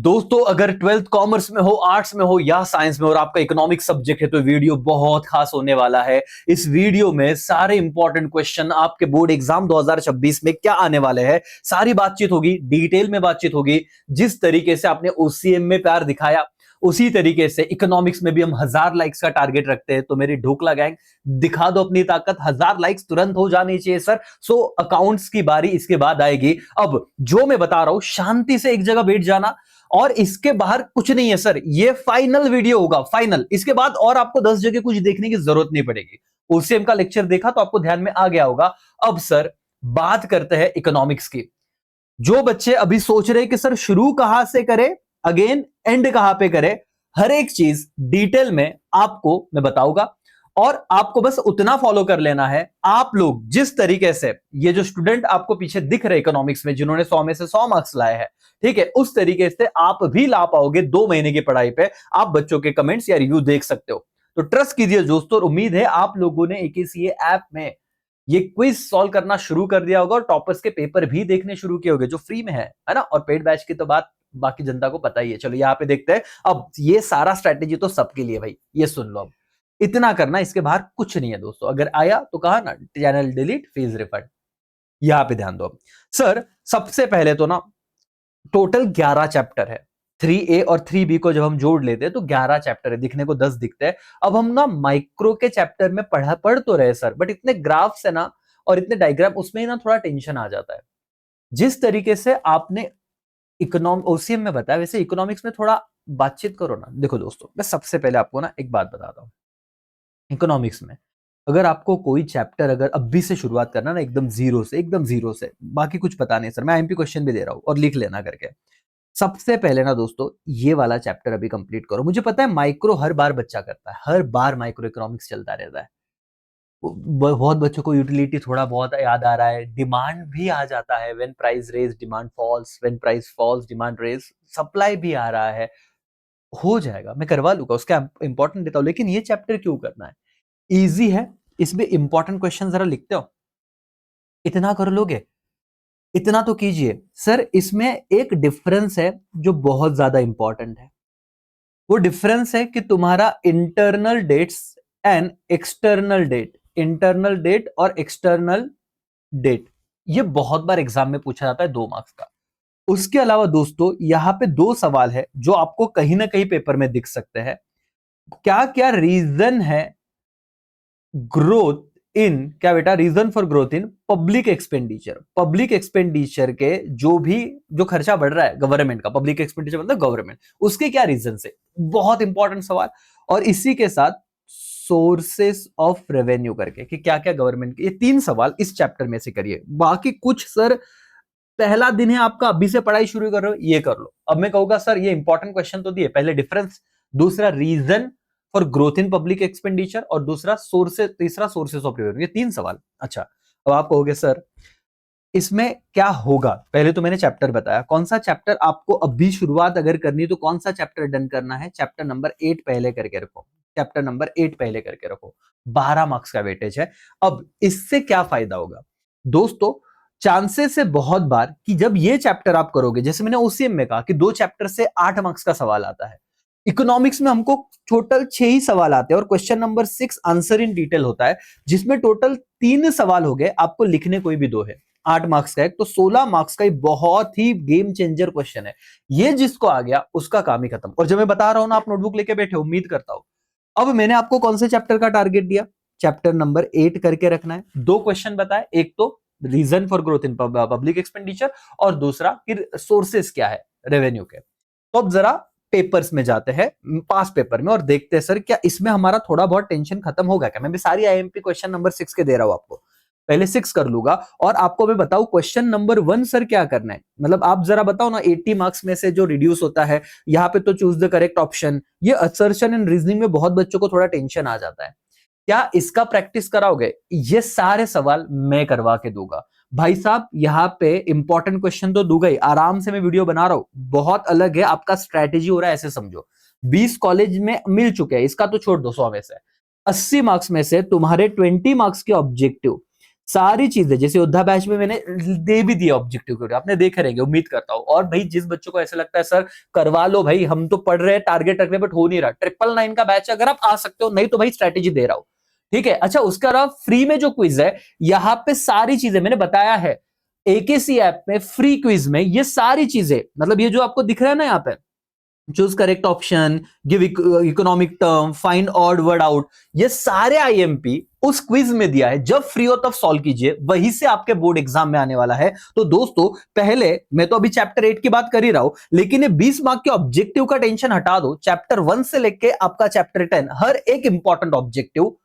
दोस्तों अगर twelfth commerce में हो, आर्ट्स में हो या साइंस में और आपका इकोनॉमिक्स सब्जेक्ट है तो वीडियो बहुत खास होने वाला है। इस वीडियो में सारे इंपॉर्टेंट क्वेश्चन आपके बोर्ड एग्जाम 2026 में क्या आने वाले हैं, सारी बातचीत होगी, डिटेल में बातचीत होगी। जिस तरीके से आपने ओसीएम में प्यार दिखाया उसी तरीके से इकोनॉमिक्स में भी हम 1000 लाइक्स का टारगेट रखते हैं। तो मेरी ढोकला गैंग दिखा दो अपनी ताकत, 1000 लाइक्स तुरंत हो जानी चाहिए सर। सो अकाउंट्स की बारी इसके बाद आएगी। अब जो मैं बता रहा हूं शांति से एक जगह बैठ जाना, और इसके बाहर कुछ नहीं है सर, ये फाइनल वीडियो होगा, फाइनल। इसके बाद और आपको 10 जगह कुछ देखने की जरूरत नहीं पड़ेगी। ओसीएम का लेक्चर देखा तो आपको ध्यान में आ गया होगा। अब सर बात करते हैं इकोनॉमिक्स की। जो बच्चे अभी सोच रहे हैं कि सर शुरू कहां से करें, अगेन एंड कहां पे करें, हर एक चीज डिटेल में आपको मैं बताऊंगा और आपको बस उतना फॉलो कर लेना है। आप लोग जिस तरीके से, ये जो स्टूडेंट आपको पीछे दिख रहे इकोनॉमिक्स में जिन्होंने 100 में से 100 मार्क्स लाए हैं, ठीक है, उस तरीके से आप भी ला पाओगे 2 महीने की पढ़ाई पे। आप बच्चों के कमेंट्स या रिव्यू देख सकते हो। तो ट्रस्ट कीजिए दोस्तों, उम्मीद है आप लोगों ने एकेसीए ऐप में ये क्विज सॉल्व करना शुरू कर दिया होगा और टॉपर्स के पेपर भी देखने शुरू किए होंगे जो फ्री में है ना। और पेड बैच की तो बात बाकी जनता को पता ही है। चलो यहाँ पे देखते हैं। अब ये सारा स्ट्रेटेजी तो सबके लिए भाई, ये सुन लो। अब इतना करना, इसके बाहर कुछ नहीं है दोस्तों। अगर आया तो कहा ना, चैनल डिलीट फीस रिफंड। यहां पे ध्यान दो सर। सबसे पहले तो ना टोटल 11 चैप्टर है। 3A और 3B को जब हम जोड़ लेते हैं तो 11 चैप्टर है, दिखने को 10 दिखते हैं। अब हम ना माइक्रो के चैप्टर में पढ़ तो रहे सर, बट इतने ग्राफ्स है ना और इतने डायग्राम, उसमें ही ना थोड़ा टेंशन आ जाता है। जिस तरीके से आपने ओसीएम में बताया वैसे इकोनॉमिक्स में थोड़ा बातचीत करो ना। देखो दोस्तों, मैं सबसे पहले आपको ना एक बात बताता हूं। इकोनॉमिक्स में अगर आपको कोई चैप्टर अगर अभी से शुरुआत करना ना, एकदम जीरो से, बाकी कुछ पता नहीं सर, मैं आईएमपी क्वेश्चन भी दे रहा हूं और लिख लेना करके। सबसे पहले ना दोस्तों ये वाला चैप्टर अभी कंप्लीट करो। मुझे पता है माइक्रो हर बार बच्चा करता है, हर बार माइक्रो इकोनॉमिक्स चलता रहता है। बहुत बच्चों को यूटिलिटी थोड़ा बहुत याद आ रहा है, डिमांड भी आ जाता है, when price raise demand falls, when price falls demand raise, supply भी आ रहा है। हो जाएगा, मैं करवा लूंगा, उसका इंपॉर्टेंट देता हूं। लेकिन ये चैप्टर क्यों करना है? इजी है, इसमें इंपॉर्टेंट क्वेश्चन जरा लिखते हो, इतना कर लोगे, इतना तो कीजिए सर। इसमें एक डिफरेंस है जो बहुत ज्यादा इंपॉर्टेंट है। वो डिफरेंस है कि तुम्हारा internal debts and external debt, internal debt और एक्सटर्नल डेट, ये बहुत बार एग्जाम में पूछा जाता है 2 मार्क्स का। उसके अलावा दोस्तों यहां पे 2 सवाल है जो आपको कहीं ना कहीं पेपर में दिख सकते हैं। क्या क्या रीजन है ग्रोथ इन, क्या बेटा, reason for growth in public expenditure. Public expenditure के जो खर्चा बढ़ रहा है गवर्नमेंट का, पब्लिक एक्सपेंडिचर मतलब गवर्नमेंट, उसके क्या रीजन से, बहुत इंपॉर्टेंट सवाल। और इसी के साथ सोर्सेस ऑफ रेवेन्यू करके कि क्या क्या गवर्नमेंट के, ये 3 सवाल इस चैप्टर में से करिए। बाकी कुछ सर पहला दिन है आपका, अभी से पढ़ाई शुरू कर रहे हो, ये कर लो। अब मैं कहूंगा सर ये इंपॉर्टेंट क्वेश्चन तो दिए, पहले डिफरेंस, दूसरा reason for growth in public expenditure और दूसरा सोर्सेस, तीसरा सोर्सेस ऑफ रेवेन्यू, ये 3 सवाल। अच्छा, अब आप कहोगे सर इसमें क्या होगा। पहले तो मैंने चैप्टर बताया, कौन सा चैप्टर आपको अभी शुरुआत अगर करनी है तो कौन सा चैप्टर डन करना है, चैप्टर नंबर 8 पहले करके रखो, चैप्टर नंबर 8 पहले करके रखो। 12 मार्क्स का वेटेज है। अब इससे क्या फायदा होगा दोस्तों, चांसेस है बहुत बार कि जब ये चैप्टर आप करोगे, जैसे मैंने ओसीएम में कहा कि 2 चैप्टर से 8 मार्क्स का सवाल आता है, इकोनॉमिक्स में हमको टोटल 6 ही सवाल आते हैं और question number 6 answer in detail होता है, जिसमें टोटल 3 सवाल हो गए, आपको लिखने कोई भी 2 है। 8 मार्क्स का एक, तो 16 मार्क्स का एक बहुत ही गेम चेंजर क्वेश्चन है। ये जिसको आ गया उसका काम ही खत्म। और जब मैं बता रहा हूं ना, आप नोटबुक लेके बैठे, उम्मीद करता हूं। अब मैंने आपको कौन से चैप्टर का टारगेट दिया, चैप्टर नंबर 8 करके रखना है। 2 क्वेश्चन बताए, एक तो reason for growth in public expenditure और दूसरा कि सोर्सेस क्या है रेवेन्यू के। तो अब जरा पेपर्स में जाते हैं, पास पेपर में, और देखते हैं सर क्या इसमें हमारा थोड़ा बहुत टेंशन खत्म होगा क्या। मैं भी सारी आईएमपी क्वेश्चन नंबर 6 के दे रहा हूं आपको, पहले 6 कर लूंगा और आपको मैं बताऊं क्वेश्चन नंबर 1 सर क्या करना है। मतलब आप जरा बताओ ना, 80 मार्क्स में से जो रिड्यूस होता है यहाँ पे, तो चूज द करेक्ट ऑप्शन, ये असर्शन एंड रीजनिंग में बहुत बच्चों को थोड़ा टेंशन आ जाता है। क्या इसका प्रैक्टिस कराओगे? ये सारे सवाल मैं करवा के दूंगा भाई साहब। यहाँ पे इंपॉर्टेंट क्वेश्चन तो दूंगा ही, आराम से मैं वीडियो बना रहा हूं, बहुत अलग है, आपका स्ट्रैटेजी हो रहा है ऐसे समझो। 20 कॉलेज में मिल चुके हैं, इसका तो छोड़ दो, 100 में से 80 मार्क्स में से तुम्हारे 20 मार्क्स के ऑब्जेक्टिव सारी चीजें जैसे योद्धा बैच में मैंने दे भी दिया ऑब्जेक्टिव के, आपने देखे रहेंगे उम्मीद करता हूं। और भाई जिस बच्चों को ऐसा लगता है सर करवा लो भाई, हम तो पढ़ रहे हैं टारगेट रख रहे हैं बट हो नहीं रहा, 999 का बैच अगर आप आ सकते हो, नहीं तो भाई स्ट्रेटेजी दे रहा हूं, ठीक है। अच्छा उसके अलावा फ्री में जो क्विज है, यहाँ पे सारी चीजें मैंने बताया है, एकेसी ऐप में फ्री क्विज में ये सारी चीजें, मतलब ये जो आपको दिख रहा है ना यहाँ पे, choose correct option, give economic term, find odd word out, ये सारे आईएमपी उस क्विज में दिया है। जब फ्री हो तब सॉल्व कीजिए, वहीं से आपके बोर्ड एग्जाम में आने वाला है। तो दोस्तों पहले मैं तो अभी चैप्टर 8 की बात कर ही रहा हूं, लेकिन ये 20 मार्क के ऑब्जेक्टिव का टेंशन हटा दो। चैप्टर 1 से लेके आपका चैप्टर 10 हर एक इंपॉर्टेंट ऑब्जेक्टिव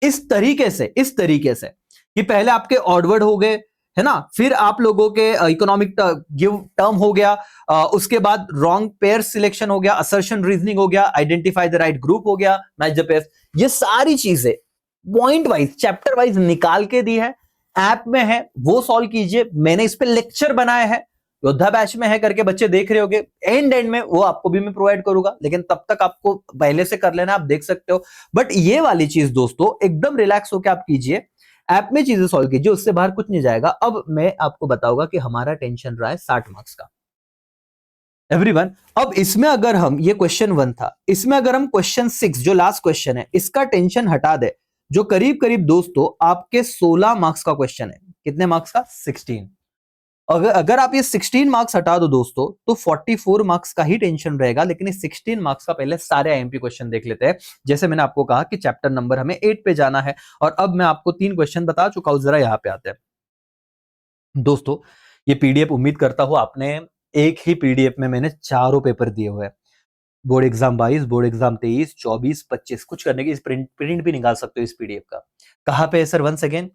इस तरीके से कि पहले आपके ऑडवर्ड हो गए, है ना, फिर आप लोगों के इकोनॉमिक गिव टर्म हो गया, उसके बाद रॉन्ग पेयर सिलेक्शन हो गया, असर्शन रीजनिंग हो गया, आइडेंटिफाई द राइट ग्रुप हो गया, मैच द पेयर्स, ये सारी चीजें पॉइंट वाइज चैप्टर वाइज निकाल के दी है, ऐप में है, वो सॉल्व कीजिए। मैंने इस पे लेक्चर बनाए हैं, योद्धा बैच में है करके बच्चे देख रहे होगे, एंड में वो आपको भी मैं प्रोवाइड करूंगा, लेकिन तब तक आपको पहले से कर लेना, आप देख सकते हो। बट ये वाली चीज दोस्तों एकदम रिलैक्स होकर आप कीजिए, ऐप में चीजें सॉल्व कीजिए, उससे बाहर कुछ नहीं जाएगा। अब मैं आपको बताऊंगा कि हमारा टेंशन रहा है 60 मार्क्स का एवरीवन। अब इसमें अगर हम, ये क्वेश्चन 1 था, इसमें अगर हम क्वेश्चन 6 जो लास्ट क्वेश्चन है इसका टेंशन हटा दे, जो करीब करीब दोस्तों आपके 16 मार्क्स का क्वेश्चन है, कितने मार्क्स का, 16। अगर आप ये 16 मार्क्स हटा दो दोस्तों, तो 44 मार्क्स का ही टेंशन रहेगा। लेकिन इस 16 मार्क्स का पहले सारे आईएमपी क्वेश्चन देख लेते हैं। जैसे मैंने आपको कहा कि चैप्टर नंबर हमें 8 पे जाना है, और अब मैं आपको 3 क्वेश्चन बता चुका हूं, जरा यहां पे आते हैं दोस्तों। ये पीडीएफ उम्मीद करता हूं आपने, एक ही पीडीएफ में मैंने चारों पेपर दिए हुए हैं, बोर्ड एग्जाम 22, बोर्ड एग्जाम 23, 24, 25, कुछ करने की प्रिंट भी निकाल सकते हो इस पीडीएफ का। कहां पे है sir, once again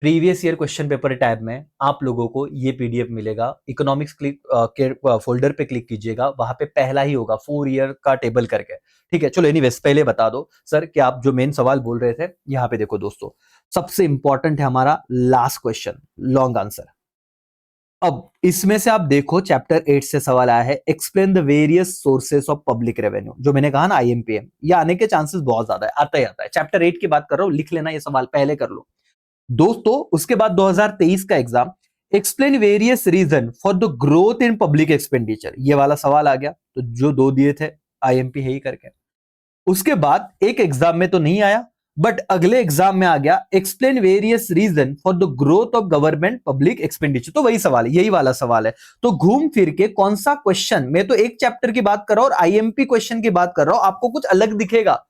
previous year question paper tab में आप लोगों को ये पीडीएफ मिलेगा। इकोनॉमिक्स क्लिक के फोल्डर पे क्लिक कीजिएगा, वहां पे पहला ही होगा 4 ईयर का टेबल करके, ठीक है। चलो एनीवेज पहले बता दो सर कि आप जो मेन सवाल बोल रहे थे, यहाँ पे देखो दोस्तों, सबसे इंपॉर्टेंट है हमारा लास्ट क्वेश्चन, लॉन्ग आंसर। अब इसमें से आप देखो चैप्टर 8 से सवाल आया है, explain the various sources of public revenue, जो मैंने कहा ना आईएमपीएम, ये आने के चांसेस बहुत ज्यादा है, आता ही आता है। चैप्टर 8 की बात कर रहा हूं, लिख लेना ये सवाल, पहले कर लो दोस्तों। उसके बाद 2023 का exam, explain various reason for the growth in public expenditure, ये वाला सवाल आ गया, तो जो 2 दिए थे आईएमपी है ही करके। उसके बाद एक एग्जाम में तो नहीं आया, बट अगले एग्जाम में आ गया, explain various reason for the growth of government public expenditure, तो वही सवाल है, यही वाला सवाल है। तो घूम फिर के कौन सा क्वेश्चन, मैं तो एक चैप्टर की बात कर रहा हूं और आईएमपी क्वेश्चन की बात कर रहा हूं, आपको कुछ अलग दिखेगा।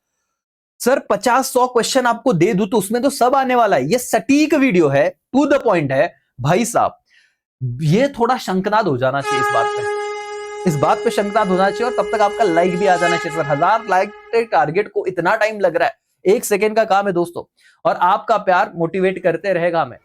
सर 50-100 क्वेश्चन आपको दे दूं तो उसमें तो सब आने वाला है, ये सटीक वीडियो है, टू द पॉइंट है भाई साहब। ये थोड़ा शंकनाद हो जाना चाहिए इस बात पे शंकनाद होना चाहिए, और तब तक आपका लाइक भी आ जाना चाहिए। सर 1000 लाइक के टारगेट को इतना टाइम लग रहा है, 1 सेकेंड का काम है दोस्तों, और आपका प्यार मोटिवेट करते रहेगा हमें,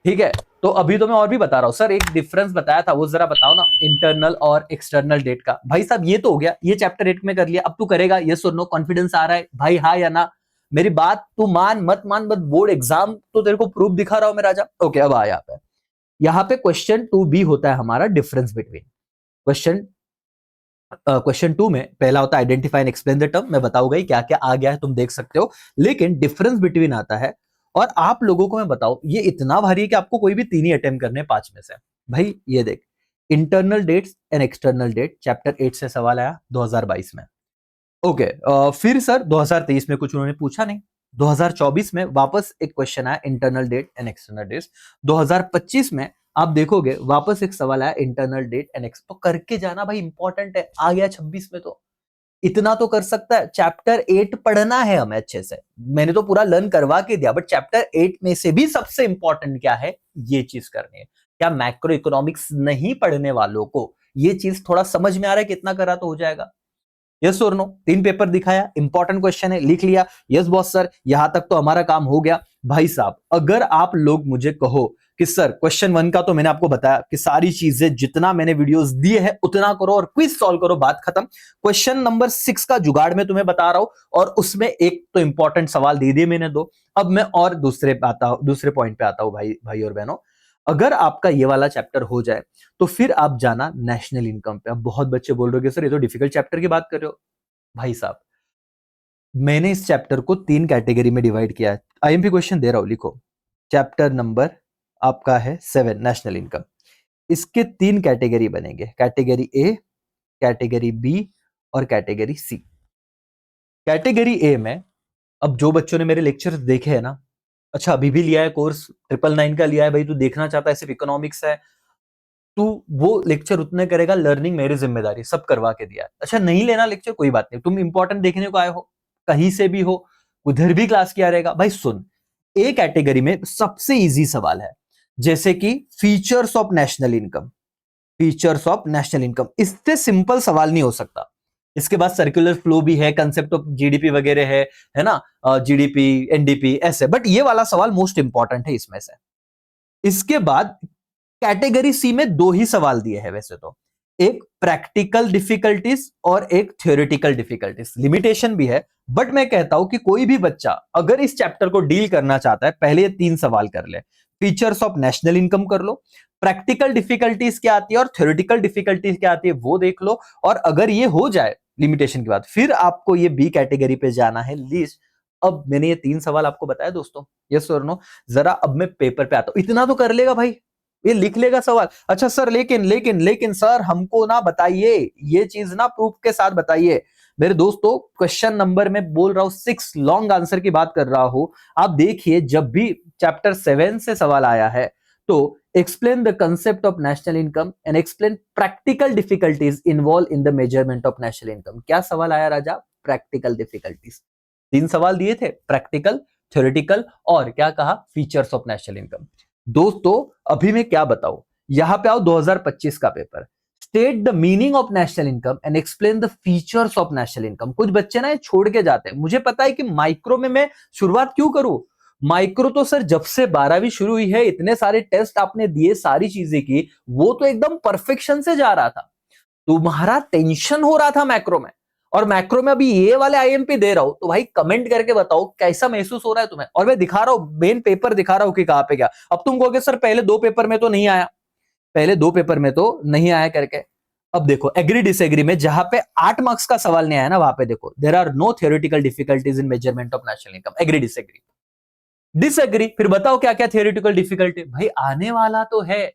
ठीक है। तो अभी तो मैं और भी बता रहा हूं सर, एक डिफरेंस बताया था वो जरा बताओ ना, इंटरनल और एक्सटर्नल डेट का। भाई साहब ये तो हो गया, ये चैप्टर 8 में कर लिया, अब तू करेगा, ये सुनो, कॉन्फिडेंस आ रहा है भाई, हाँ या ना, मेरी बात तू मान मत मान, बट बोर्ड एग्जाम तो तेरे को प्रूफ दिखा रहा हूं मैं राजा। ओके अब आया पे, यहाँ पे क्वेश्चन 2B होता है हमारा, डिफरेंस बिटवीन क्वेश्चन 2 में पहला होता है identify and explain the term, मैं बताऊंगा ही क्या क्या आ गया है, तुम देख सकते हो। लेकिन डिफरेंस बिटवीन आता है, और आप लोगों को मैं बताऊं ये इतना भारी है कि आपको कोई भी 3 ही अटेम्प्ट करने 5 में से। भाई ये देख, internal debts and external debt, chapter 8 से सवाल आया 2022 में। ओके फिर सर 2023 में कुछ उन्होंने पूछा नहीं, 2024 में वापस एक क्वेश्चन आया internal debt and external debts, 2025 में आप देखोगे वापस एक सवाल आया इंटरनल डेट एंड एक्स, तो करके जाना भाई, इंपॉर्टेंट है, आ गया 26 में, तो इतना तो कर सकता है। चैप्टर 8 पढ़ना है हमें अच्छे से, मैंने तो पूरा लर्न करवा के दिया, बट चैप्टर 8 में से भी सबसे इंपॉर्टेंट क्या है, ये चीज करनी है। क्या मैक्रो इकोनॉमिक्स नहीं पढ़ने वालों को ये चीज थोड़ा समझ में आ रहा है, कितना करा तो हो जाएगा, यस और नो। 3 पेपर दिखाया, इंपॉर्टेंट क्वेश्चन है, लिख लिया, यस बॉस सर यहां तक तो हमारा काम हो गया। भाई साहब अगर आप लोग मुझे कहो कि सर क्वेश्चन 1 का तो मैंने आपको बताया कि सारी चीजें जितना मैंने वीडियोस दिए हैं उतना करो और क्विज सॉल्व करो, बात खत्म। क्वेश्चन नंबर 6 का जुगाड़ में तुम्हें बता रहा हूं, और उसमें एक तो इंपॉर्टेंट सवाल दे दिए मैंने 2। अब मैं और दूसरे पॉइंट पे आता हूं भाई और बहनों। अगर आपका ये वाला चैप्टर हो जाए तो फिर आप जाना नेशनल इनकम पे। अब बहुत बच्चे बोल रहे हो सर ये तो डिफिकल्ट चैप्टर की बात कर रहे हो। भाई साहब मैंने इस चैप्टर को 3 कैटेगरी में डिवाइड किया है, आईएमपी क्वेश्चन दे रहा हूं, लिखो। चैप्टर नंबर आपका है 7 नेशनल इनकम। इसके 3 कैटेगरी बनेंगे, कैटेगरी ए, कैटेगरी बी और कैटेगरी सी। कैटेगरी ए में अब जो बच्चों ने मेरे लेक्चर्स देखे हैं ना, अच्छा अभी भी लिया है कोर्स 999 का लिया है भाई, तू देखना चाहता है सिर्फ इकोनॉमिक्स है, तू वो लेक्चर उतने करेगा, लर्निंग मेरी जिम्मेदारी, सब करवा के दिया है। अच्छा नहीं लेना लेक्चर कोई बात नहीं, तुम इंपॉर्टेंट देखने को आए हो, कहीं से भी हो, उधर भी क्लास किया रहेगा भाई। सुन, ए कैटेगरी में सबसे इजी सवाल है, जैसे कि features of national income, features of national income, इससे सिंपल सवाल नहीं हो सकता। इसके बाद सर्कुलर फ्लो भी है, कंसेप्ट ऑफ जीडीपी वगैरह है ना, जीडीपी एनडीपी ऐसे, बट ये वाला सवाल मोस्ट इंपॉर्टेंट है इसमें से। इसके बाद कैटेगरी सी में 2 ही सवाल दिए हैं वैसे तो, एक प्रैक्टिकल डिफिकल्टीज और एक थ्योरेटिकल डिफिकल्टीज, लिमिटेशन भी है, बट मैं कहता हूं कि कोई भी बच्चा अगर इस चैप्टर को डील करना चाहता है, पहले ये 3 सवाल कर ले, फीचर्स ऑफ नेशनल इनकम कर लो, प्रैक्टिकल डिफिकल्टीज क्या आती है और थ्योरेटिकल डिफिकल्टीज क्या आती है वो देख लो, और अगर ये हो जाए लिमिटेशन के बाद, फिर आपको ये बी कैटेगरी पे जाना है लीस्ट। अब मैंने ये 3 सवाल आपको बताया दोस्तों, यस और नो। जरा अब मैं पेपर पे आता हूं, इतना तो कर लेगा भाई, ये लिख लेगा सवाल। अच्छा सर लेकिन लेकिन लेकिन सर हमको ना बताइए, ये चीज ना प्रूफ के साथ बताइए मेरे दोस्तों। क्वेश्चन नंबर में बोल रहा हूं 6 लॉन्ग आंसर की बात कर रहा हूं। आप देखिए जब भी चैप्टर 7 से सवाल आया है तो explain the concept of national income and explain practical difficulties involve in the measurement of national income. क्या सवाल आया राजा? Practical difficulties. 3 सवाल दिए थे, प्रैक्टिकल, थ्योरेटिकल और क्या कहा, फीचर्स ऑफ नेशनल इनकम। दोस्तों अभी मैं क्या बताऊं, यहां पे आओ 2025 का paper, state the meaning of national income and explain the features of national income. कुछ बच्चे ना ये छोड़ के जाते हैं, मुझे पता है कि माइक्रो में मैं शुरुआत क्यों करूं। माइक्रो तो सर जब से 12वीं शुरू हुई है, इतने सारे टेस्ट आपने दिए, सारी चीजें की, वो तो एकदम परफेक्शन से जा रहा था, तुम्हारा टेंशन हो रहा था मैक्रो में, और मैक्रो में अभी ये वाले आईएमपी दे रहा हूं, तो भाई कमेंट करके बताओ कैसा महसूस हो रहा है तुम्हें। और मैं दिखा रहा हूं, मेन पेपर दिखा रहा हूं कि कहां पे क्या। अब तुम कहोगे सर पहले 2 पेपर में तो नहीं आया, पहले 2 पेपर में तो नहीं आया करके। अब देखो एग्री डिसएग्री में जहां पे 8 मार्क्स का सवाल नहीं आया ना, वहां पे देखो there are no theoretical difficulties in measurement of national income, agree disagree. Disagree फिर बताओ क्या क्या थियोरेटिकल डिफिकल्टी भाई आने वाला तो है,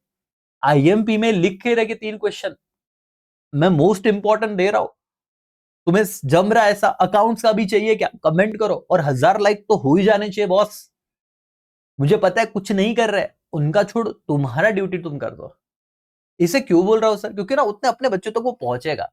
आईएमपी में लिख के रखे 3 क्वेश्चन, मैं मोस्ट इंपॉर्टेंट दे रहा हूं तुम्हें। जम रहा है ऐसा, अकाउंट्स का भी चाहिए क्या, कमेंट करो, और 1000 लाइक तो हो ही जाने चाहिए बॉस। मुझे पता है कुछ नहीं कर रहे, उनका छोड़, तुम्हारा ड्यूटी तुम कर दो। इसे क्यों बोल रहा हूं सर, क्योंकि ना उतने अपने बच्चों तक वो पहुंचेगा।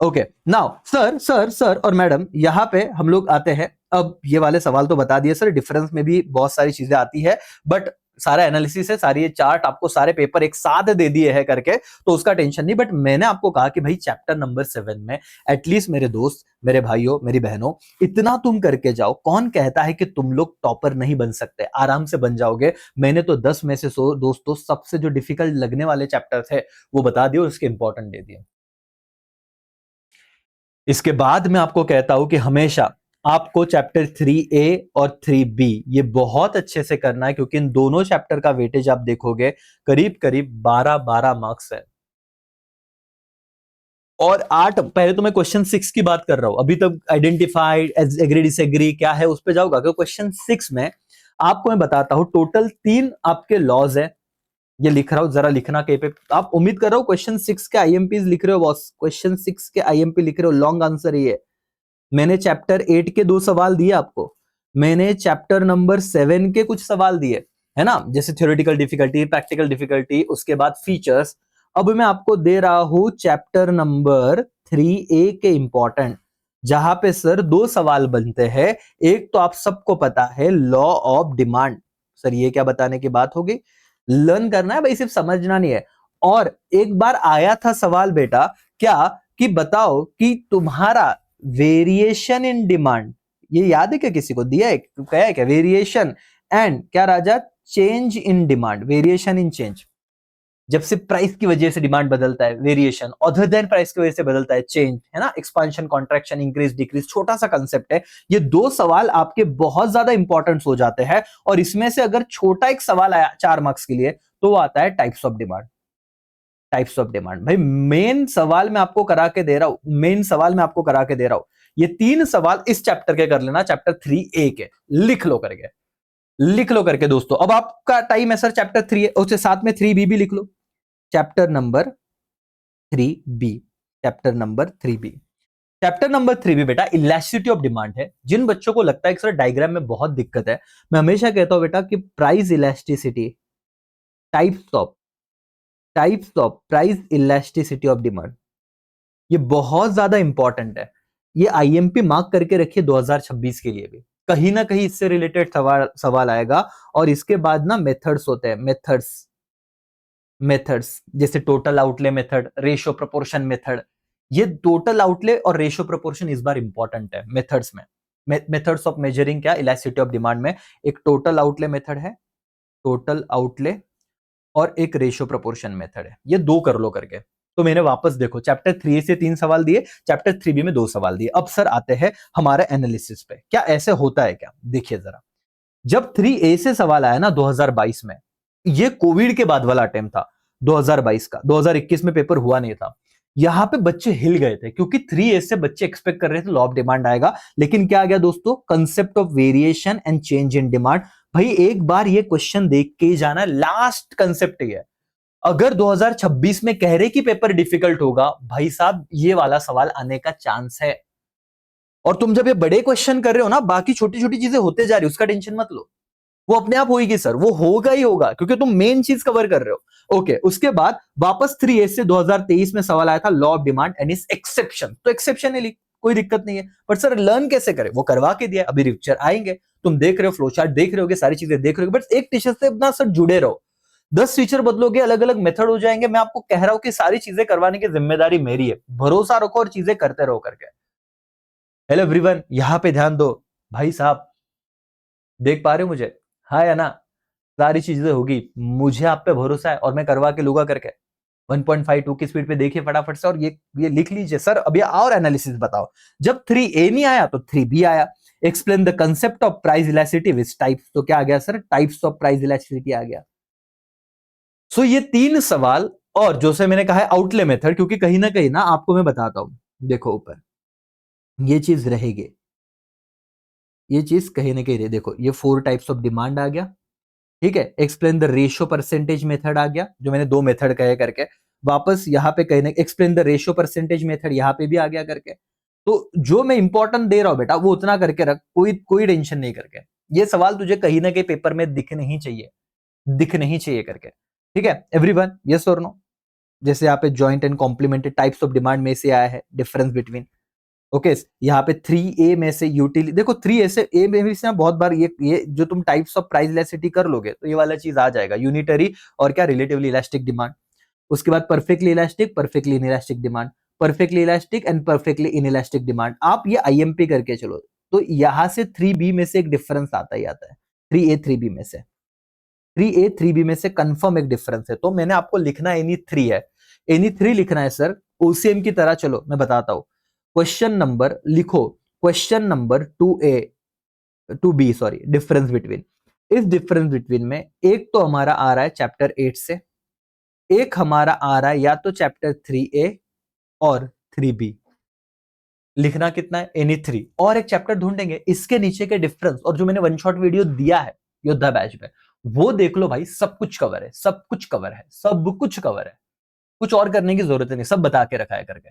Okay now sir sir sir और मैडम यहां पे हम लोग आते हैं। अब ये वाले सवाल तो बता दिए सर, डिफरेंस में भी बहुत सारी चीजें आती है, बट सारा एनालिसिस है, सारी ये चार्ट आपको सारे पेपर एक साथ दे दिए हैं करके, तो उसका टेंशन नहीं। बट मैंने आपको कहा कि भाई चैप्टर नंबर 7 में एटलीस्ट मेरे दोस्त, मेरे भाइयों, मेरी बहनों, इतना तुम करके जाओ। कौन कहता है कि तुम लोग टॉपर नहीं बन सकते, आराम से बन जाओगे। मैंने तो 10 में से 100 दोस्तों सबसे जो डिफिकल्ट लगने वाले चैप्टर थे वो बता दिए, उसके इंपॉर्टेंट दे दिए। इसके बाद मैं आपको कहता हूं कि हमेशा आपको चैप्टर 3A और 3B ये बहुत अच्छे से करना है, क्योंकि इन दोनों चैप्टर का वेटेज आप देखोगे करीब करीब 12-12 मार्क्स है। और 8, पहले तो मैं क्वेश्चन 6 की बात कर रहा हूं, अभी तक आइडेंटिफाइड, एग्री डिसएग्री क्या है उस पर जाऊंगा, क्योंकि क्वेश्चन 6 में आपको मैं बताता हूं टोटल 3 आपके लॉज है। ये लिख रहा हूं, जरा लिखना कहीं पे, आप उम्मीद कर रहा हूं क्वेश्चन 6 के आईएमपी लिख रहे हो बॉस, क्वेश्चन 6 के आईएमपी लिख रहे हो, लॉन्ग आंसर ये। मैंने चैप्टर 8 के 2 सवाल दिए आपको, मैंने चैप्टर नंबर 7 के कुछ सवाल दिए, है ना, जैसे थ्योरेटिकल डिफिकल्टी, प्रैक्टिकल डिफिकल्टी, उसके बाद फीचर्स। अब मैं आपको दे रहा हूं चैप्टर नंबर 3A के इंपॉर्टेंट, जहां पे सर 2 सवाल बनते हैं। एक तो आप सबको पता है लॉ ऑफ डिमांड, सर ये क्या बताने की बात होगी, लर्न करना है भाई, सिर्फ समझना नहीं है। और एक बार आया था सवाल बेटा क्या, कि बताओ कि तुम्हारा वेरिएशन इन डिमांड, ये याद है क्या, किसी को दिया है, कहा है क्या, वेरिएशन एंड क्या राजा, change in demand, variation in change. जब से प्राइस की वजह से डिमांड बदलता है वेरिएशन, अदर देन प्राइस की वजह से बदलता है चेंज, है ना, एक्सपांशन, कॉन्ट्रैक्शन, इंक्रीज, डिक्रीज, छोटा सा कंसेप्ट है। ये 2 सवाल आपके बहुत ज्यादा इंपॉर्टेंट हो जाते हैं, और इसमें से अगर छोटा एक सवाल आया 4 मार्क्स के लिए तो वो आता है types of demand. Types of demand भाई मेन सवाल मैं आपको करा के दे रहा हूं, मेन सवाल मैं आपको करा के दे रहा हूं। ये 3 सवाल इस चैप्टर के कर लेना, चैप्टर 3A के लिख लो करके। लिख लो करके दोस्तों। अब आपका टाइम है सर, चैप्टर 3 है, उसके साथ में 3B भी लिख लो, chapter number 3B, chapter number 3B। Chapter number 3B बेटा इलास्टिसिटी ऑफ डिमांड है। जिन बच्चों को लगता है कि सर डायग्राम में बहुत दिक्कत है, मैं हमेशा कहता हूं बेटा कि price elasticity, types of price elasticity of demand, ये बहुत ज्यादा इंपॉर्टेंट है। ये आईएमपी मार्क करके रखिए 2026 के लिए भी, कहीं ना कहीं इससे रिलेटेड सवाल आएगा। और इसके बाद ना मेथड्स होते हैं, मेथड्स जैसे total outlay method, ratio proportion method. ये टोटल आउटले और रेशियो प्रोपोर्शन इस बार इंपॉर्टेंट है मेथड्स में। मेथड्स ऑफ मेजरिंग क्या, इलास्टिसिटी ऑफ डिमांड में एक टोटल आउटले मेथड है, टोटल आउटले, और एक रेशियो प्रोपोर्शन मेथड है। ये दो कर लो करके। तो मैंने वापस देखो चैप्टर 3 से 3 सवाल दिए, चैप्टर 3B में 2 सवाल दिए। अब सर आते हैं हमारे एनालिसिस पे, क्या ऐसे होता है क्या? देखिए जरा, जब 3A से सवाल आया ना 2022 में, ये कोविड के बाद वाला अटेम्प्ट था 2022 का, 2021 में पेपर हुआ नहीं था। यहां पे बच्चे हिल गए थे क्योंकि 3A से बच्चे एक्सपेक्ट कर रहे थे लॉ ऑफ डिमांड आएगा, लेकिन क्या आ गया दोस्तों, concept of variation and change in demand. भाई एक बार ये क्वेश्चन देख के ही जाना, लास्ट कंसेप्ट ये है। अगर 2026 में कह रहे कि पेपर डिफिकल्ट होगा, भाई साहब ये वाला सवाल आने का चांस है। और तुम जब ये बड़े क्वेश्चन कर रहे हो ना, बाकी छोटी छोटी चीजें होते जा रही है, उसका टेंशन मत लो, वो अपने आप होगी सर, वो होगा ही होगा क्योंकि तुम मेन चीज कवर कर रहे हो। ओके, उसके बाद वापस 3A से 2023 में सवाल आया था law of demand and it's exception, तो एक्सेप्शन है, कोई दिक्कत नहीं है। बट सर लर्न कैसे करें, वो करवा के दिया, अभी रिक्चर आएंगे, तुम देख रहे हो, फ्लो चार्ट देख रहे होगे, सारी चीजें देख रहे हो, बट एक टीचर से अपना सर जुड़े रहो। 10 टीचर बदलोगे, अलग अलग मेथड हो जाएंगे। मैं आपको कह रहा हूं कि सारी चीजें करवाने की जिम्मेदारी मेरी है, भरोसा रखो और चीजें करते रहो करके। हेलो एवरीवन, यहां पे ध्यान दो भाई साहब, देख पा रहे हो मुझे, हाँ या ना? सारी चीजें होगी, मुझे आप पे भरोसा है और मैं करवा के लूंगा करके। 1.52 की स्पीड पे देखिए फटाफट से, और ये लिख लीजिए सर। अब ये और एनालिसिस बताओ, जब 3A नहीं आया तो 3B आया। Explain the concept of price elasticity which types, तो क्या आ गया sir, types of price elasticity आ गया। सो ये 3 सवाल, और जो से मैंने कहा है आउटले मेथड, क्योंकि कहीं ना कहीं ना आपको मैं बताता हूं, देखो ऊपर ये चीज रहेगी, ये चीज कहीं ना कहीं रहे। देखो ये 4 टाइप्स ऑफ डिमांड आ गया, ठीक है। Explain the ratio percentage method आ गया, जो मैंने 2 मेथड कहे करके। वापस यहाँ पे कहने explain the ratio percentage method, यहाँ पे भी आ गया करके। तो जो मैं इंपॉर्टेंट दे रहा हूं बेटा, वो उतना करके रख, कोई कोई टेंशन नहीं करके। ये सवाल तुझे कहीं ना कहीं पेपर में दिख नहीं चाहिए करके, ठीक है एवरीवन, यस और नो? जैसे यहाँ पे joint and complementary types of demand में से आया है, डिफरेंस बिटवीन, ओके। यहाँ पे 3A में से यूटिलिटी, देखो 3A से ए में भी से बहुत बार ये जो तुम टाइप्स ऑफ प्राइस इलास्टिसिटी कर लोगे तो ये वाला चीज आ जाएगा, यूनिटरी और क्या, रिलेटिवली इलास्टिक डिमांड। उसके बाद perfectly elastic, perfectly inelastic demand, perfectly elastic and perfectly inelastic demand. आप ये आईएमपी करके चलो, तो यहां से 3B में से एक डिफरेंस आता ही आता है। 3A 3B में से, 3A 3B में से कंफर्म एक डिफरेंस है। तो मैंने आपको लिखना एनी 3 है, एनी 3 लिखना है सर, ओसीएम की तरह। चलो मैं बताता हूं, क्वेश्चन नंबर लिखो, question number 2B, sorry, difference between. इस डिफरेंस बिटवीन में एक तो हमारा आ रहा है चैप्टर 8 से, एक हमारा आ रहा है या तो चैप्टर 3A और 3B। लिखना कितना है, एनी 3, और एक चैप्टर ढूंढेंगे इसके नीचे के डिफरेंस। और जो मैंने वन शॉट वीडियो दिया है योद्धा बैच में, वो देख लो भाई, सब कुछ कवर है, सब कुछ कवर है, सब कुछ कवर है, कुछ और करने की जरूरत नहीं, सब बता के रखा है करके।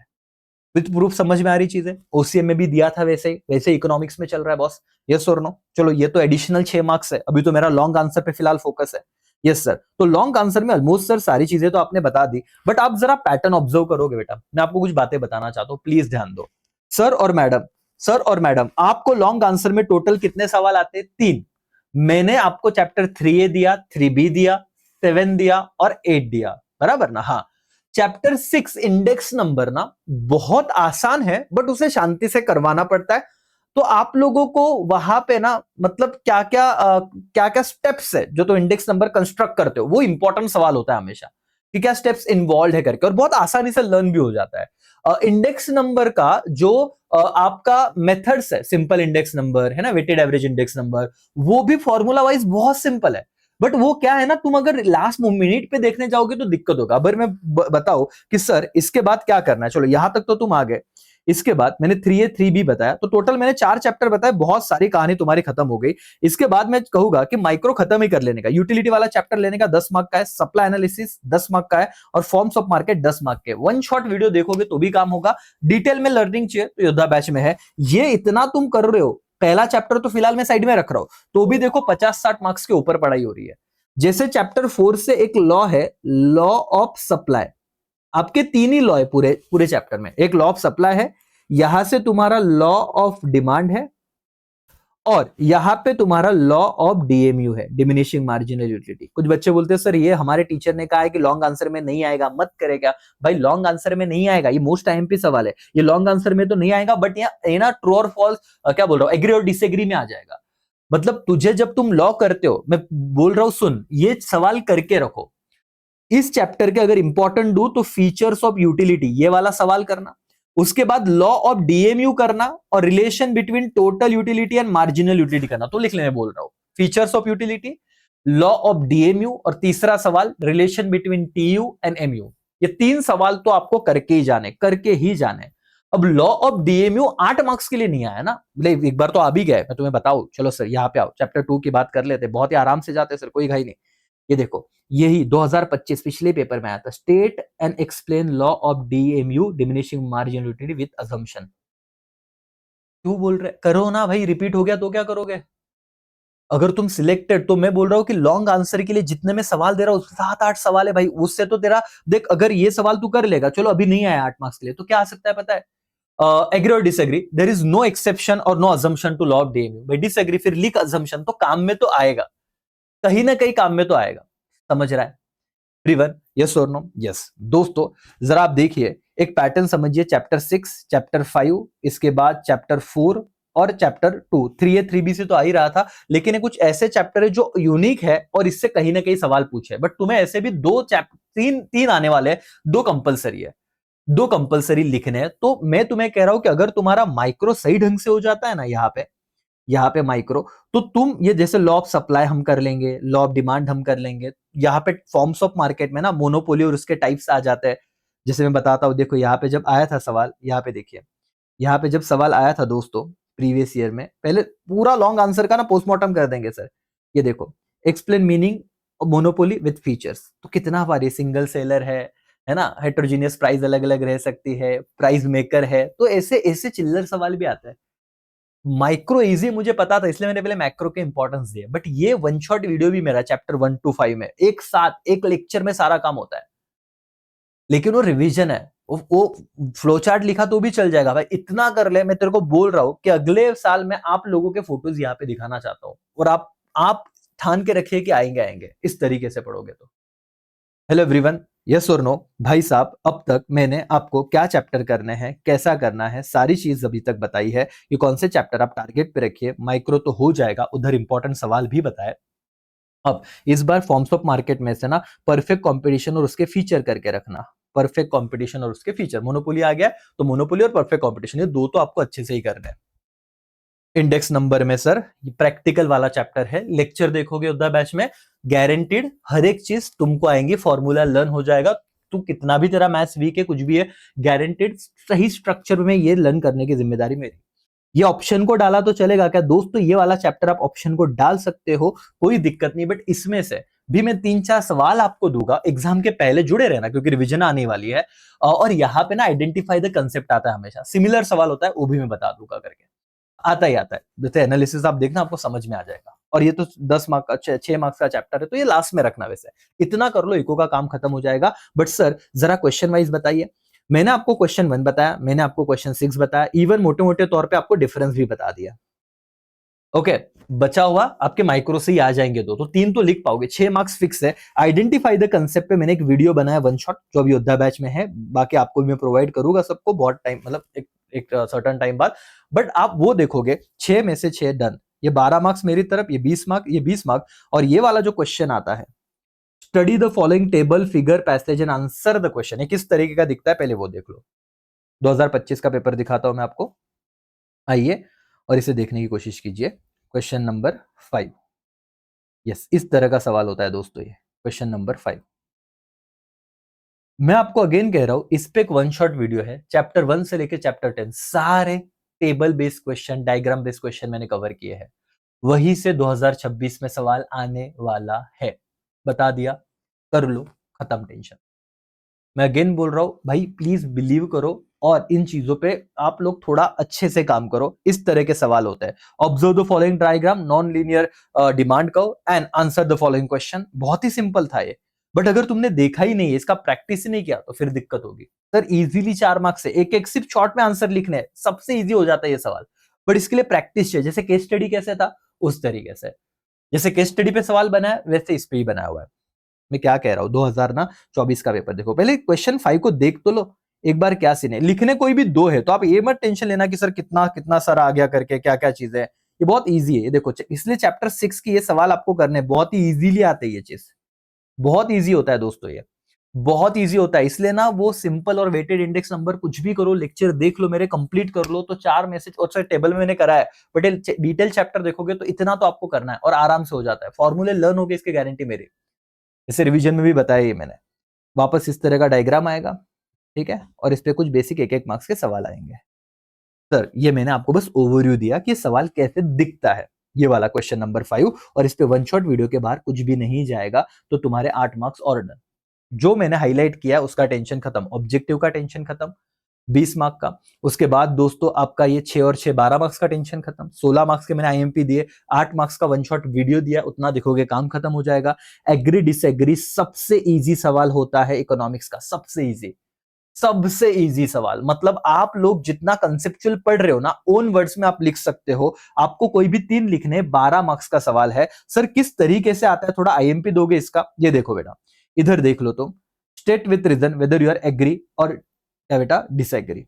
विथ प्रूफ समझ में आ रही चीजें, ओसीएम में भी दिया था वैसे इकोनॉमिक्स में चल रहा है बॉस, यस और नो? चलो ये तो एडिशनल 6 मार्क्स है, अभी तो मेरा लॉन्ग आंसर पे फिलहाल फोकस है। यस सर, तो लॉन्ग आंसर में ऑलमोस्ट सर सारी चीजें तो आपने बता दी, बट आप जरा पैटर्न ऑब्जर्व करोगे बेटा, मैं आपको कुछ बातें बताना चाहता हूं, प्लीज ध्यान दो। सर और मैडम, सर और मैडम, आपको लॉन्ग आंसर में टोटल कितने सवाल आते हैं? 3। मैंने आपको चैप्टर 3A दिया, 3B दिया, 7 दिया और 8 दिया, बराबर ना? हाँ, चैप्टर 6 इंडेक्स नंबर ना बहुत आसान है, बट उसे शांति से करवाना पड़ता है। तो आप लोगों को वहां पे ना, मतलब क्या क्या स्टेप्स है जो तो इंडेक्स नंबर कंस्ट्रक्ट करते हो, वो इंपॉर्टेंट सवाल होता है हमेशा, कि क्या स्टेप्स इन्वॉल्व है करके, और बहुत आसानी से लर्न भी हो जाता है। इंडेक्स नंबर का जो आपका मेथड्स है, सिंपल इंडेक्स नंबर है ना, वेटेड एवरेज इंडेक्स नंबर, वो भी फॉर्मूला वाइज बहुत सिंपल है। बट वो क्या है ना, तुम अगर लास्ट मिनट पे देखने जाओगे तो दिक्कत होगा। अगर मैं बताओ कि सर इसके बाद क्या करना है, चलो यहां तक तो तुम आ गए, इसके बाद मैंने 3A 3B बताया, तो टोटल मैंने 4 चैप्टर बताए, बहुत सारी कहानी तुम्हारी खत्म हो गई। इसके बाद मैं कहूंगा कि माइक्रो खत्म ही कर लेने का, यूटिलिटी वाला चैप्टर लेने का 10 मार्क का है, सप्लाई एनालिसिस 10 मार्क का है, और फॉर्म्स ऑफ मार्केट 10 मार्क के। वन शॉट वीडियो देखोगे तो भी काम होगा। डिटेल में लर्निंग चाहिए तो योद्धा बैच में है। ये इतना तुम कर रहे हो, पहला चैप्टर तो फिलहाल मैं साइड में रख रहा हूं, तो भी देखो 50-60 मार्क्स के ऊपर पढ़ाई हो रही है। जैसे चैप्टर 4 से एक लॉ है, लॉ ऑफ सप्लाई। आपके 3 ही लॉ है पूरे पूरे चैप्टर में। एक लॉ ऑफ सप्लाई है, यहां से तुम्हारा लॉ ऑफ डिमांड है, और यहां पे तुम्हारा लॉ ऑफ डीएमयू है, डिमिनिशिंग मार्जिनल यूटिलिटी। कुछ बच्चे बोलते हैं सर ये हमारे टीचर ने कहा है कि लॉन्ग आंसर में नहीं आएगा, मत करेगा। भाई लॉन्ग आंसर में नहीं आएगा, ये मोस्ट आईएमपी सवाल है, ये लॉन्ग आंसर में तो नहीं आएगा, बट ये ना ट्रू और फॉल्स, क्या बोल रहा हूं, एग्री और डिसएग्री में आ जाएगा। मतलब तुझे जब तुम लॉ करते हो, मैं बोल रहा हूं सुन, ये सवाल करके रखो। इस चैप्टर के अगर इंपॉर्टेंट दू तो फीचर्स ऑफ यूटिलिटी ये वाला सवाल करना, उसके बाद लॉ ऑफ डीएमयू करना, और relation between total utility and marginal utility करना। तो लिख लेने बोल रहा हूं, features of utility, law of DMU, और तीसरा सवाल relation between TU and MU. ये 3 सवाल तो आपको करके ही जाने। अब लॉ ऑफ डीएमयू 8 मार्क्स के लिए नहीं आया ना, एक बार तो आ भी गए, मैं तुम्हें बताऊं, चलो सर यहाँ पे आओ, चैप्टर 2 की बात कर लेते, बहुत ही आराम से जाते सर, कोई घाई नहीं। ये देखो, यही 2025 पिछले पेपर में आया था, state and explain law of DMU, diminishing marginal utility with assumption. क्यों बोल रहे, करो ना भाई, रिपीट हो गया तो क्या करोगे। अगर तुम सिलेक्टेड, तो मैं बोल रहा हूं कि लॉन्ग आंसर के लिए जितने में सवाल दे रहा हूं 7-8 सवाल है भाई, उससे तो तेरा देख, अगर ये सवाल तू कर लेगा, चलो अभी नहीं आया 8 मार्क्स के लिए, तो क्या आ सकता है पता है, एग्री और disagree, there is no exception और no assumption to law of DMU. भाई डिसएग्री फिर लिख अजम्पशन, तो काम में तो आएगा, कहीं ना कहीं काम में तो आएगा। समझ रहा है एवरीवन, यस और नो? यस। दोस्तों जरा आप देखिए, एक पैटर्न समझिए, चैप्टर 6, चैप्टर 5, इसके बाद चैप्टर 4 और चैप्टर 2। 3A 3B से तो आ ही रहा था, लेकिन ये कुछ ऐसे चैप्टर है जो यूनिक है और इससे कहीं ना कहीं सवाल पूछे। बट तुम्हें ऐसे भी दो चैप्टर, तीन आने वाले हैं, 2 कंपलसरी है, 2 कंपलसरी लिखने हैं। तो मैं तुम्हें कह रहा हूं कि अगर तुम्हारा माइक्रो सही ढंग से हो जाता है ना, यहाँ पे माइक्रो, तो तुम ये जैसे लॉ ऑफ सप्लाई हम कर लेंगे, लॉ ऑफ डिमांड हम कर लेंगे, यहाँ पे फॉर्म्स ऑफ मार्केट में ना मोनोपोली और उसके टाइप्स आ जाते हैं। जैसे मैं बताता हूँ, देखो यहाँ पे जब आया था सवाल, यहाँ पे देखिए, यहाँ पे जब सवाल आया था दोस्तों प्रीवियस ईयर में, पहले पूरा लॉन्ग आंसर का ना पोस्टमार्टम कर देंगे सर। ये देखो, explain meaning monopoly with features, तो कितना बारी सिंगल सेलर है ना, हेट्रोजीनियस प्राइस अलग अलग रह सकती है, प्राइस मेकर है, तो ऐसे ऐसे चिल्लर सवाल भी आता है। माइक्रो इजी मुझे पता था, इसलिए मैंने पहले मैक्रो के इंपॉर्टेंस दिए, बट ये वन शॉट वीडियो भी मेरा चैप्टर 1 to 5 में एक साथ एक लेक्चर में सारा काम होता है, लेकिन वो रिवीजन है, वो फ्लो चार्ट लिखा तो भी चल जाएगा भाई, इतना कर ले। मैं तेरे को बोल रहा हूं कि अगले साल मैं आप लोगों के फोटोज यहाँ पे दिखाना चाहता हूं, और आप ठान के रखिए कि आएंगे आएंगे, इस तरीके से पढ़ोगे तो। हेलो एवरीवन, यस और नो? भाई साहब, अब तक मैंने आपको क्या चैप्टर करने हैं, कैसा करना है, सारी चीज अभी तक बताई है। ये कौन से चैप्टर आप टारगेट पे रखिए, माइक्रो तो हो जाएगा, उधर इंपॉर्टेंट सवाल भी बताए। अब इस बार फॉर्म्स ऑफ मार्केट में से ना परफेक्ट कंपटीशन और उसके फीचर करके रखना। परफेक्ट कंपटीशन और उसके फीचर, मोनोपोली आ गया तो मोनोपोली और परफेक्ट कंपटीशन, ये 2 तो आपको अच्छे से ही करने हैं। इंडेक्स नंबर में सर ये प्रैक्टिकल वाला चैप्टर है, लेक्चर देखोगे उधर बैच में, गारंटीड हर एक चीज तुमको आएंगी, फॉर्मूला लर्न हो जाएगा। तू कितना भी तेरा मैथ्स वीक है, कुछ भी है, गारंटीड सही स्ट्रक्चर में ये लर्न करने की जिम्मेदारी मेरी। ये ऑप्शन को डाला तो चलेगा क्या दोस्तों? ये वाला चैप्टर आप ऑप्शन को डाल सकते हो, कोई दिक्कत नहीं, बट इसमें से भी मैं 3-4 सवाल आपको दूंगा, एग्जाम के पहले जुड़े रहना क्योंकि रिवीजन आने वाली है। और यहाँ पे ना आइडेंटिफाई द कंसेप्ट आता है, हमेशा सिमिलर सवाल होता है, वो भी मैं बता दूंगा करके, आता ही आता है। जैसे एनालिसिस आप देखना, आपको समझ में आ जाएगा। और ये तो 10 मार्क का 6 मार्क्स का चैप्टर है, तो ये लास्ट में रखना। वैसे इतना कर लो, इको का काम खत्म हो जाएगा। बट सर जरा क्वेश्चन वाइज बताइए। मैंने आपको क्वेश्चन 1 बताया, मैंने आपको क्वेश्चन 6 बताया, इवन मोटे मोटे तौर पे आपको डिफरेंस भी बता दिया। ओके, बचा हुआ आपके माइक्रो से ही आ जाएंगे दो, तो 3 तो लिख पाओगे, 6 मार्क्स फिक्स है। आइडेंटिफाई द कंसेप्ट पे मैंने एक वीडियो बनाया वन शॉट, जो अभी योद्धा बैच में है, बाकी आपको भी मैं प्रोवाइड करूंगा सबको बहुत टाइम, मतलब एक सर्टेन टाइम बाद। बट आप वो देखोगे, 6 में से 6 डन, ये 12 मार्क्स मेरी तरफ, ये 20 मार्क, ये 20 मार्क। और ये वाला जो क्वेश्चन आता है, study the following table figure passage and answer the question, ये किस तरीके का दिखता है पहले वो देख लो। 2025 का पेपर दिखाता हूं मैं आपको, आइए और इसे देखने की कोशिश कीजिए। क्वेश्चन नंबर 5, यस, इस तरह का सवाल होता है दोस्तों, ये क्वेश्चन नंबर 5। मैं आपको अगेन कह रहा हूं, इस पे एक वन शॉट वीडियो है, चैप्टर 1 से लेकर चैप्टर 10 सारे table based question, diagram based question मैंने कवर किए हैं। वही से 2026 में सवाल आने वाला है। बता दिया, कर लो, खत्म टेंशन। मैं अगेन बोल रहा हूं भाई, प्लीज बिलीव करो और इन चीजों पे आप लोग थोड़ा अच्छे से काम करो। इस तरह के सवाल होते हैं। Observe the following diagram, non linear demand curve and answer the following question. बहुत ही सिंपल था ये, बट अगर तुमने देखा ही नहीं है, इसका प्रैक्टिस ही नहीं किया, तो फिर दिक्कत होगी। सर इजीली 4 मार्क्स से एक एक सिर्फ शॉर्ट में आंसर लिखने हैं, सबसे इजी हो जाता है ये सवाल। बट इसके लिए प्रैक्टिस चाहिए। जैसे केस स्टडी कैसे था, उस तरीके से। जैसे केस स्टडी पे सवाल बना है, वैसे इस पे ही बनाया हुआ है। मैं क्या कह रहा हूं, 2024 का पेपर देखो, पहले क्वेश्चन 5 को देख तो लो एक बार, क्या सीन है। लिखने कोई भी 2 है, तो आप ये मत टेंशन लेना कि सर कितना कितना सर आ गया करके, क्या क्या चीजें है। ये बहुत इजी है, ये देखो। इसलिए चैप्टर 6 की ये सवाल आपको करने बहुत ही इजीली आते हैं। ये चीज बहुत इजी होता है दोस्तों, ये बहुत इजी होता है। इसलिए ना वो सिंपल और वेटेड इंडेक्स नंबर कुछ भी करो, लेक्चर देख लो मेरे, कंप्लीट कर लो, तो 4 मैसेज और सर टेबल में मैंने करा है, बट डिटेल चैप्टर देखोगे तो इतना तो आपको करना है और आराम से हो जाता है। फॉर्मूले लर्न हो गए, इसकी गारंटी मेरी। इसे रिवीजन में भी बताया ये मैंने। वापस इस तरह का डायग्राम आएगा, ठीक है, और इस पे कुछ बेसिक एक एक मार्क्स के सवाल आएंगे। सर ये मैंने आपको बस ओवरव्यू दिया कि सवाल कैसे दिखता है, ये वाला क्वेश्चन नंबर 5, और इस पे वन शॉट वीडियो के बाहर कुछ भी नहीं जाएगा, तो तुम्हारे 8 मार्क्स और डन। जो मैंने हाईलाइट किया उसका टेंशन खत्म, ऑब्जेक्टिव का टेंशन खत्म 20 मार्क का। उसके बाद दोस्तों आपका ये 6 और 6 12 मार्क्स का टेंशन खत्म। 16 मार्क्स के मैंने आईएमपी दिए, 8 मार्क्स का वन शॉट वीडियो दिया, उतना देखोगे काम खत्म हो जाएगा। एग्री डिसएग्री सबसे इजी सवाल होता है इकोनॉमिक्स का, सबसे इजी, सबसे इजी सवाल। मतलब आप लोग जितना कंसेप्चुअल पढ़ रहे हो ना, ओन वर्ड्स में आप लिख सकते हो। आपको कोई भी 3 लिखने, 12 मार्क्स का सवाल है। सर किस तरीके से आता है, थोड़ा आईएमपी दोगे इसका, ये देखो बेटा, इधर देख लो तुम। State with reason whether you are agree और क्या बेटा डिसएग्री।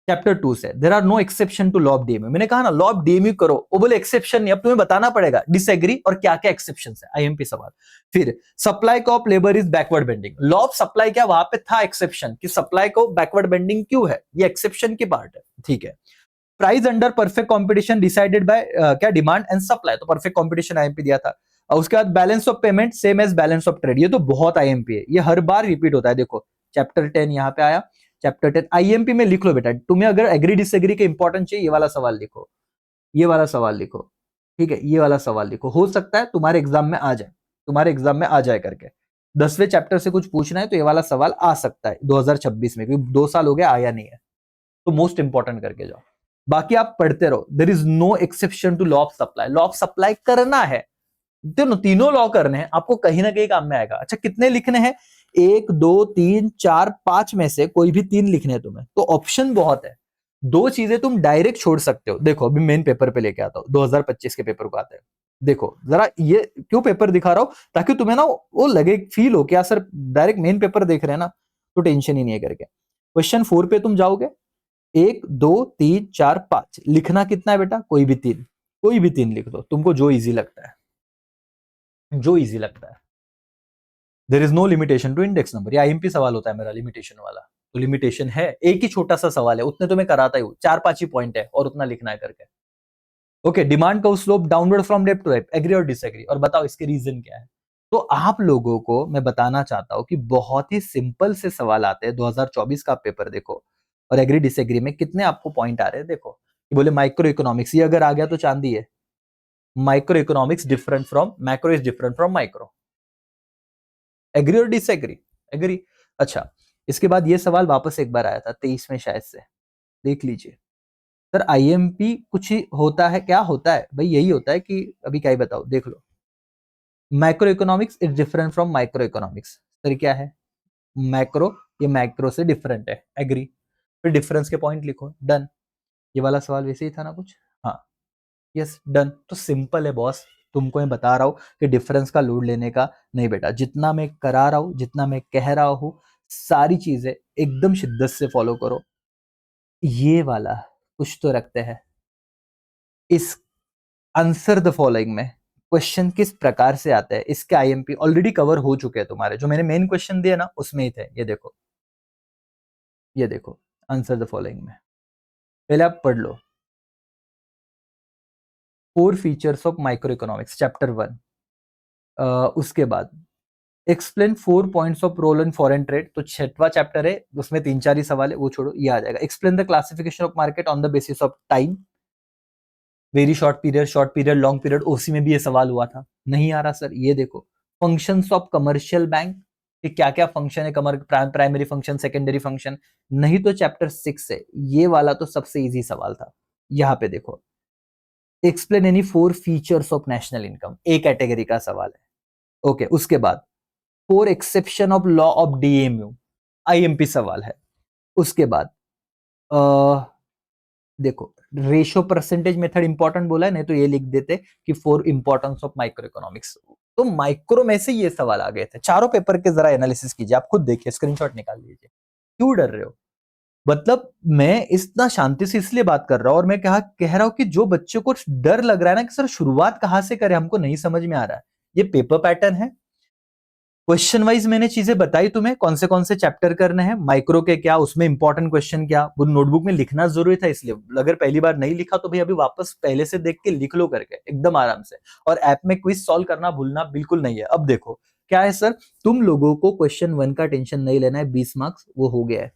चैप्टर 2 से there are no exception to law of DMU. मैंने कहा ना लॉ ऑफ डीएमयू करो, वो बोले एक्सेप्शन नहीं, अब तुम्हें बताना पड़ेगा डिसएग्री और क्या क्या एक्सेप्शन है, आईएमपी सवाल। फिर supply of labour is backward bending, law of supply क्या, वहां पे था एक्सेप्शन कि सप्लाई को बैकवर्ड बेंडिंग क्यों है, ये एक्सेप्शन की पार्ट है, ठीक है। Price under perfect competition decided by क्या, डिमांड एंड सप्लाई, तो परफेक्ट कंपटीशन आईएमपी दिया था। और उसके बाद balance of payment same as balance of trade, ये तो बहुत आईएमपी है, ये हर बार रिपीट होता है। देखो चैप्टर 10 यहाँ पे आया, चैप्टर 10 आईएमपी में लिख लो बेटा। तुम्हें अगर एग्री डिसएग्री के इंपॉर्टेंट चाहिए, ये वाला सवाल लिखो, ये वाला सवाल लिखो, ठीक है, ये वाला सवाल लिखो। हो सकता है तुम्हारे एग्जाम में आ जाए, तुम्हारे एग्जाम में आ जाए करके। 10वें चैप्टर से कुछ पूछना है तो ये वाला सवाल आ सकता है 2026 में, क्योंकि 2 साल हो गए आया नहीं है, तो मोस्ट इंपॉर्टेंट करके जाओ। बाकी आप पढ़ते रहो। There is no exception to law of supply, law of supply करना है, तीनों लॉ करने हैं आपको, कहीं ना कहीं काम में आएगा। अच्छा कितने लिखने हैं, 1 2 3 4 5 में से कोई भी 3 लिखने हैं तुम्हें, तो ऑप्शन बहुत है। 2 चीजें तुम डायरेक्ट छोड़ सकते हो। देखो अभी मेन पेपर पे लेके आता हूं, 2025 के पेपर को आते हैं। देखो जरा, ये क्यों पेपर दिखा रहा हूं, ताकि तुम्हें ना वो लगे, फील हो क्या सर डायरेक्ट मेन पेपर देख रहे हैं ना, तो टेंशन ही नहीं है करके। क्वेश्चन 4 पे तुम जाओगे, 1 2 3 4 5 लिखना कितना है बेटा, कोई भी 3, कोई भी 3 लिख दो, तुमको जो इजी लगता है, जो इजी लगता है। There is no limitation to index number, ये आईएमपी सवाल होता है मेरा लिमिटेशन वाला, तो लिमिटेशन है, एक ही छोटा सा सवाल है, उतने तो मैं कराता ही हूं, 4-5 ही पॉइंट है और उतना लिखना है करके। ओके, डिमांड का slope downward from left to right, agree और डिसएग्री, और बताओ इसके रीजन क्या है। तो आप लोगों को मैं बताना चाहता हूं कि बहुत ही सिंपल से सवाल आते हैं। 2024 का पेपर देखो, और एग्री डिसएग्री में कितने आपको पॉइंट आ रहे हैं देखो। कि बोले माइक्रो इकोनॉमिक्स, ये अगर आ गया तो चांदी है। Micro economics different from macro, is different from micro. Agree और डिसएग्री, एग्री। अच्छा, इसके बाद ये सवाल वापस एक बार आया था 23 में शायद से, देख लीजिए। सर आईएमपी कुछ ही होता है, क्या होता है भाई, यही होता है कि अभी क्या ही बताओ, देख लो। Macro economics is different from micro economics, sir क्या है, मैक्रो, ये मैक्रो से डिफरेंट है, एग्री। फिर डिफरेंस के पॉइंट लिखो, डन। ये वाला सवाल वैसे ही था ना कुछ, हाँ, यस डन। तो सिंपल है बॉस, तुमको मैं बता रहा हूं कि डिफरेंस का लोड लेने का नहीं बेटा, जितना मैं करा रहा हूं, जितना मैं कह रहा हूं, सारी चीजें एकदम शिद्दत से फॉलो करो। ये वाला कुछ तो रखते हैं, इस आंसर द फॉलोइंग में क्वेश्चन किस प्रकार से आता है, इसके आईएमपी ऑलरेडी कवर हो चुके हैं तुम्हारे, जो मैंने मेन क्वेश्चन दिए ना उसमें ही थे। ये देखो, ये देखो, आंसर द फॉलोइंग में पहले आप पढ़ लो, 4 features of micro economics chapter 1। उसके बाद explain 4 points of role in foreign trade, तो छठवां चैप्टर है, उसमें 3-4 ही सवाल है, वो छोड़ो, ये आ जाएगा। Explain the classification of market on the basis of time, very short period, long period, ओसी में भी ये सवाल हुआ था। नहीं आ रहा सर, ये देखो फंक्शंस ऑफ कमर्शियल बैंक, कि क्या क्या फंक्शन है, प्राइमरी फंक्शन, सेकेंडरी फंक्शन, नहीं तो चैप्टर 6 है, ये वाला तो सबसे इजी सवाल था। यहाँ पे देखो, explain any 4 features of national income, A category का सवाल है। ओके, उसके बाद 4 exception of law of DMU, IMP सवाल है। उसके बाद देखो, रेशियो परसेंटेज मेथड इंपॉर्टेंट बोला है, नहीं तो ये लिख देते कि for importance of micro economics, तो माइक्रो में से ये सवाल आ गए थे। चारों पेपर के जरा एनालिसिस कीजिए, आप खुद देखिए, स्क्रीनशॉट निकाल लीजिए। क्यों डर रहे हो? मतलब मैं इतना शांति से इसलिए बात कर रहा हूं, और मैं कह रहा हूं कि जो बच्चों को डर लग रहा है ना कि सर शुरुआत कहां से करें, हमको नहीं समझ में आ रहा है, ये पेपर पैटर्न है। क्वेश्चन वाइज मैंने चीजें बताई तुम्हें, कौन से चैप्टर करने हैं, माइक्रो के क्या, उसमें इंपॉर्टेंट क्वेश्चन क्या, वो नोटबुक में लिखना जरूरी था, इसलिए अगर पहली बार नहीं लिखा तो भाई अभी वापस पहले से देख के लिख लो करके एकदम आराम से। और ऐप में क्विज सॉल्व करना भूलना बिल्कुल नहीं है। अब देखो क्या है सर, तुम लोगों को क्वेश्चन 1 का टेंशन नहीं लेना है, 20 मार्क्स वो हो गया है।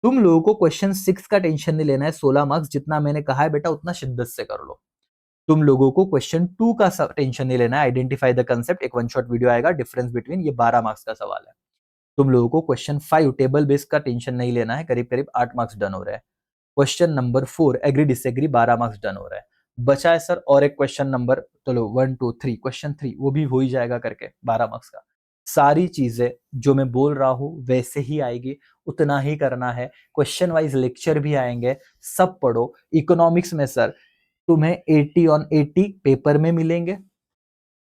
तुम लोगों को क्वेश्चन 6 का टेंशन नहीं लेना है, 16 मार्क्स, जितना मैंने कहा है बेटा उतना शिद्दत से कर लो। तुम लोगों को क्वेश्चन 2 का टेंशन नहीं लेना है, आइडेंटिफाई द कंसेप्ट, एक वन शॉट वीडियो आएगा, डिफरेंस बिटवीन, ये 12 मार्क्स का सवाल है। तुम लोगों को क्वेश्चन 5 टेबल बेस का टेंशन नहीं लेना है, करीब करीब 8 मार्क्स डन हो रहे हैं। Question number 4 agree disagree, 12 marks done हो रहा है। बचा है सर और एक क्वेश्चन नंबर, चलो 1 2 3, क्वेश्चन 3 वो भी हो ही जाएगा करके 12 मार्क्स का। सारी चीजें जो मैं बोल रहा हूं वैसे ही आएगी, उतना ही करना है। क्वेश्चन वाइज लेक्चर भी आएंगे, सब पढ़ो। इकोनॉमिक्स में सर तुम्हें 80 ऑन 80 पेपर में मिलेंगे,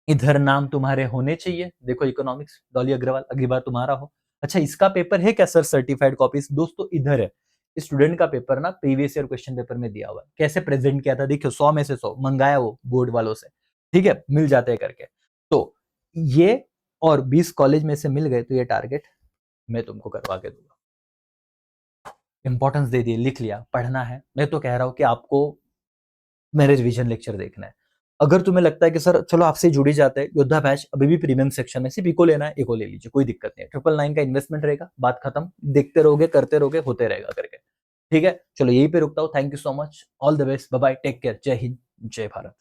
इधर नाम तुम्हारे होने चाहिए। देखो इकोनॉमिक्स डॉली अग्रवाल, अगली बार तुम्हारा हो। अच्छा इसका पेपर है क्या सर, सर्टिफाइड कॉपीज? दोस्तों इधर है, स्टूडेंट का पेपर ना प्रीवियस ईयर क्वेश्चन पेपर में दिया हुआ है, कैसे प्रेजेंट किया था देखियो, 100 में से 100 मंगाया वो बोर्ड वालों से, ठीक है, मिल जाते हैं करके। तो ये और 20 कॉलेज में से मिल गए तो ये टारगेट मैं तुमको करवा के दूंगा। इंपॉर्टेंस दे दिए, लिख लिया, पढ़ना है। मैं तो कह रहा हूं कि आपको मेरे रिवीजन लेक्चर देखना है। अगर तुम्हें लगता है कि सर चलो आपसे जुड़ ही जाते हैं, योद्धा बैच अभी भी प्रीमियम सेक्शन में, सिर्फ इको लेना है, इको ले लीजिए, कोई दिक्कत नहीं है। 999 का इन्वेस्टमेंट रहेगा, बात खत्म, देखते रहोगे, करते रहोगे, होते रहेगा करके। ठीक है, चलो यही पे रुकता हूँ। Thank you so much, all the best, bye bye, take care, जय हिंद, जय भारत।